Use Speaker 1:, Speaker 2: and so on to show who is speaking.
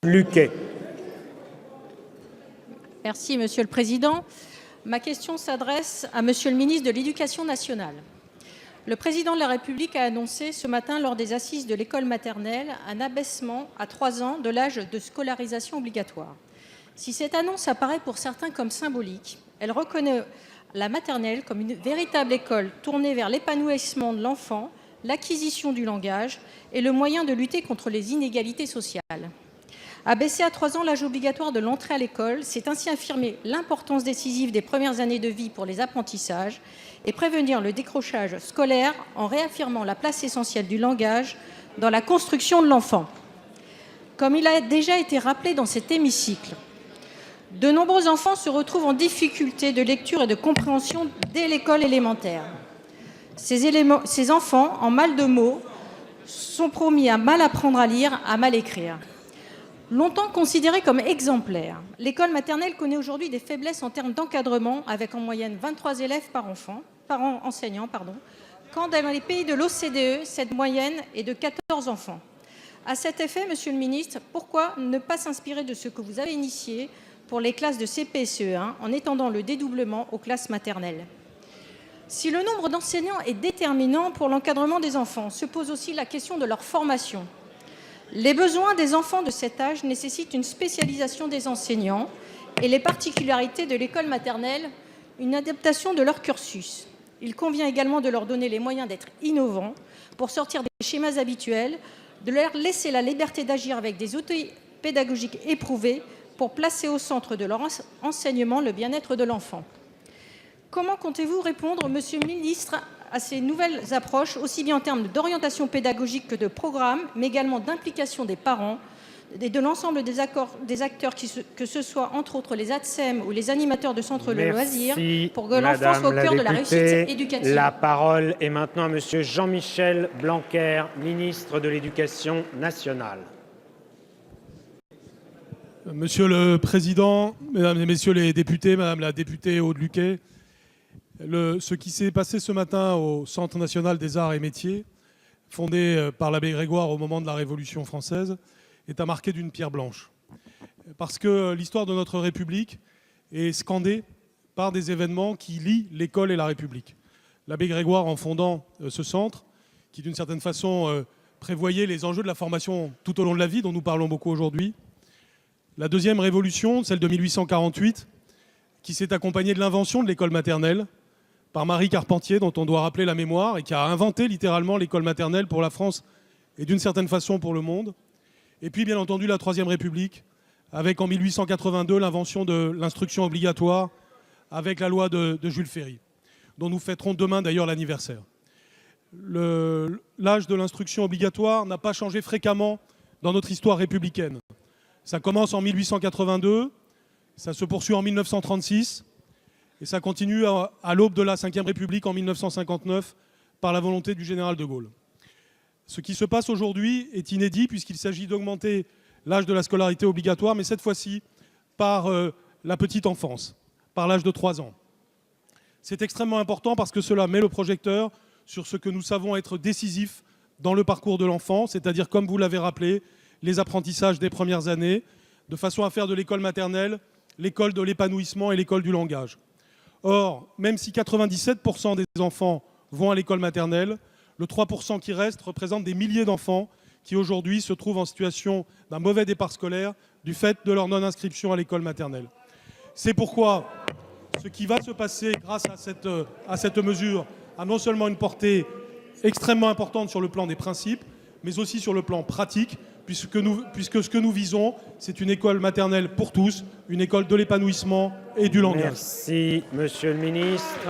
Speaker 1: Luquet.
Speaker 2: Merci, Monsieur le Président. Ma question s'adresse à Monsieur le ministre de l'Éducation nationale. Le Président de la République a annoncé ce matin, lors des assises de l'école maternelle, un abaissement à 3 ans de l'âge de scolarisation obligatoire. Si cette annonce apparaît pour certains comme symbolique, elle reconnaît la maternelle comme une véritable école tournée vers l'épanouissement de l'enfant, l'acquisition du langage et le moyen de lutter contre les inégalités sociales. Abaisser à 3 ans l'âge obligatoire de l'entrée à l'école, c'est ainsi affirmer l'importance décisive des premières années de vie pour les apprentissages et prévenir le décrochage scolaire en réaffirmant la place essentielle du langage dans la construction de l'enfant. Comme il a déjà été rappelé dans cet hémicycle, de nombreux enfants se retrouvent en difficulté de lecture et de compréhension dès l'école élémentaire. Ces enfants, en mal de mots, sont promis à mal apprendre à lire, à mal écrire. Longtemps considérée comme exemplaire, l'école maternelle connaît aujourd'hui des faiblesses en termes d'encadrement, avec en moyenne 23 élèves par enseignant, quand dans les pays de l'OCDE, cette moyenne est de 14 enfants. À cet effet, Monsieur le ministre, pourquoi ne pas s'inspirer de ce que vous avez initié pour les classes de CP et CE1 en étendant le dédoublement aux classes maternelles? Si le nombre d'enseignants est déterminant pour l'encadrement des enfants, se pose aussi la question de leur formation. Les besoins des enfants de cet âge nécessitent une spécialisation des enseignants et les particularités de l'école maternelle, une adaptation de leur cursus. Il convient également de leur donner les moyens d'être innovants pour sortir des schémas habituels, de leur laisser la liberté d'agir avec des outils pédagogiques éprouvés pour placer au centre de leur enseignement le bien-être de l'enfant. Comment comptez-vous répondre, Monsieur le ministre, à ces nouvelles approches, aussi bien en termes d'orientation pédagogique que de programme, mais également d'implication des parents et de l'ensemble des acteurs, que ce soit entre autres les ATSEM ou les animateurs de centres de loisirs, pour que l'enfant soit au cœur de la réussite éducative.
Speaker 1: La parole est maintenant à Monsieur Jean-Michel Blanquer, ministre de l'Éducation nationale.
Speaker 3: Monsieur le Président, Mesdames et Messieurs les députés, Madame la députée Aude Luquet, ce qui s'est passé ce matin au Centre national des arts et métiers, fondé par l'abbé Grégoire au moment de la Révolution française, est à marquer d'une pierre blanche. Parce que l'histoire de notre République est scandée par des événements qui lient l'école et la République. L'abbé Grégoire, en fondant ce centre, qui d'une certaine façon prévoyait les enjeux de la formation tout au long de la vie, dont nous parlons beaucoup aujourd'hui. La deuxième révolution, celle de 1848, qui s'est accompagnée de l'invention de l'école maternelle, par Marie Carpentier, dont on doit rappeler la mémoire, et qui a inventé littéralement l'école maternelle pour la France et d'une certaine façon pour le monde. Et puis, bien entendu, la Troisième République, avec en 1882 l'invention de l'instruction obligatoire, avec la loi de Jules Ferry, dont nous fêterons demain d'ailleurs l'anniversaire. L'âge de l'instruction obligatoire n'a pas changé fréquemment dans notre histoire républicaine. Ça commence en 1882, ça se poursuit en 1936, et ça continue à l'aube de la Ve République en 1959 par la volonté du général de Gaulle. Ce qui se passe aujourd'hui est inédit puisqu'il s'agit d'augmenter l'âge de la scolarité obligatoire, mais cette fois-ci par la petite enfance, par l'âge de 3 ans. C'est extrêmement important parce que cela met le projecteur sur ce que nous savons être décisif dans le parcours de l'enfant, c'est-à-dire, comme vous l'avez rappelé, les apprentissages des premières années, de façon à faire de l'école maternelle l'école de l'épanouissement et l'école du langage. Or, même si 97% des enfants vont à l'école maternelle, le 3% qui reste représente des milliers d'enfants qui aujourd'hui se trouvent en situation d'un mauvais départ scolaire du fait de leur non-inscription à l'école maternelle. C'est pourquoi ce qui va se passer grâce à cette mesure a non seulement une portée extrêmement importante sur le plan des principes, mais aussi sur le plan pratique, puisque ce que nous visons, c'est une école maternelle pour tous, une école de l'épanouissement et du langage.
Speaker 1: Merci, Monsieur le ministre.